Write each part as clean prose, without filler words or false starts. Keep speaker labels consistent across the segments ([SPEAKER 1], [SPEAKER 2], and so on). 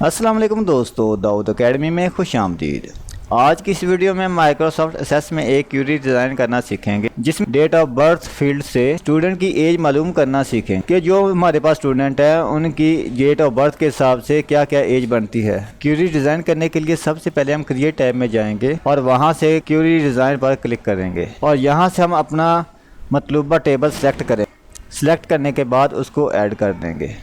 [SPEAKER 1] السلام علیکم دوستو، داؤد اکیڈمی میں خوش آمدید۔ آج کی اس ویڈیو میں مائکروسافٹ ایکسیس میں ایک کیوری ڈیزائن کرنا سیکھیں گے جس میں ڈیٹ آف برتھ فیلڈ سے اسٹوڈنٹ کی ایج معلوم کرنا سیکھیں کہ جو ہمارے پاس اسٹوڈنٹ ہے ان کی ڈیٹ آف برتھ کے حساب سے کیا کیا ایج بنتی ہے۔ کیوری ڈیزائن کرنے کے لیے سب سے پہلے ہم کریٹ ٹیب میں جائیں گے اور وہاں سے کیوری ڈیزائن پر کلک کریں گے اور یہاں سے ہم اپنا مطلوبہ ٹیبل سلیکٹ کریں۔ سلیکٹ کرنے کے بعد اس کو ایڈ کر دیں گے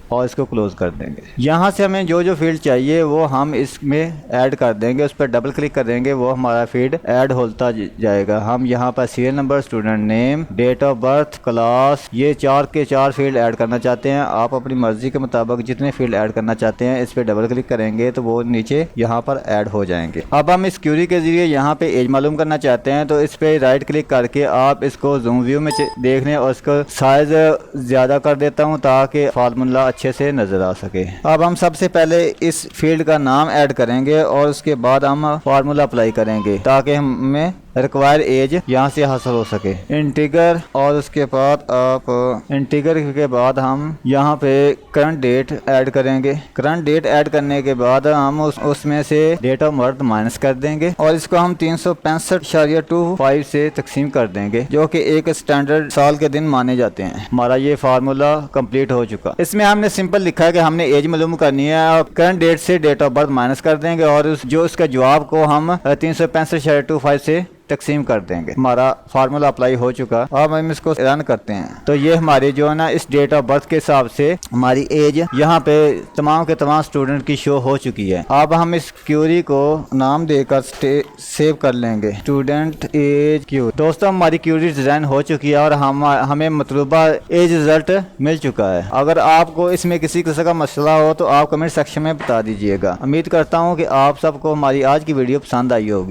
[SPEAKER 1] اور اس کو کلوز کر دیں گے۔ یہاں سے ہمیں جو فیلڈ چاہیے وہ ہم اس میں ایڈ کر دیں گے، اس پر ڈبل کلک کر دیں گے، وہ ہمارا فیلڈ ایڈ ہوتا جائے گا۔ ہم یہاں پر serial number, student name, date of birth, class, یہ 4 کے 4 فیلڈ ایڈ کرنا چاہتے ہیں۔ آپ اپنی مرضی کے مطابق جتنے فیلڈ ایڈ کرنا چاہتے ہیں اس پہ ڈبل کلک کریں گے تو وہ نیچے یہاں پر ایڈ ہو جائیں گے۔ اب ہم اس کیوری کے ذریعے یہاں پہ ایج معلوم کرنا چاہتے ہیں تو اس پہ رائٹ کلک کر کے آپ اس کو زوم ویو میں دیکھ لیں اور اس کو سائز زیادہ کر دیتا ہوں تاکہ فارمولا اچھے سے نظر آ سکے۔ اب ہم سب سے پہلے اس فیلڈ کا نام ایڈ کریں گے اور اس کے بعد ہم فارمولا اپلائی کریں گے تاکہ ہمیں ریکوائر ایج یہاں سے حاصل ہو سکے۔ انٹیگر اور اس کے بعد آپ انٹیگر کے بعد ہم یہاں پہ کرنٹ ڈیٹ ایڈ کریں گے۔ کرنٹ ڈیٹ ایڈ کرنے کے بعد ہم اس میں سے ڈیٹ آف برتھ مائنس کر دیں گے اور اس کو ہم 365.25 سے تقسیم کر دیں گے جو کہ ایک اسٹینڈرڈ سال کے دن مانے جاتے ہیں۔ ہمارا یہ فارمولا کمپلیٹ ہو چکا۔ اس میں ہم نے سمپل لکھا ہے کہ ہم نے ایج معلوم کرنی ہے اور کرنٹ ڈیٹ سے ڈیٹ آف برتھ مائنس کر دیں گے اور جو اس کا جواب کو ہم 365.25 سے تقسیم کر دیں گے۔ ہمارا فارمولا اپلائی ہو چکا۔ اب ہم اس کو رن کرتے ہیں تو یہ ہماری جو ہے نا اس ڈیٹ آف برتھ کے حساب سے ہماری ایج یہاں پہ تمام کے تمام اسٹوڈنٹ کی شو ہو چکی ہے۔ اب ہم اس کیوری کو نام دے کر سیو کر لیں گے، اسٹوڈنٹ ایج کیوری۔ دوستوں ہماری کیوری ڈیزائن ہو چکی ہے اور ہمیں مطلوبہ ایج رزلٹ مل چکا ہے۔ اگر آپ کو اس میں کسی قسم کا مسئلہ ہو تو آپ کمنٹ سیکشن میں بتا دیجیے گا۔ امید کرتا ہوں کہ آپ سب کو ہماری آج کی ویڈیو پسند آئی ہوگی۔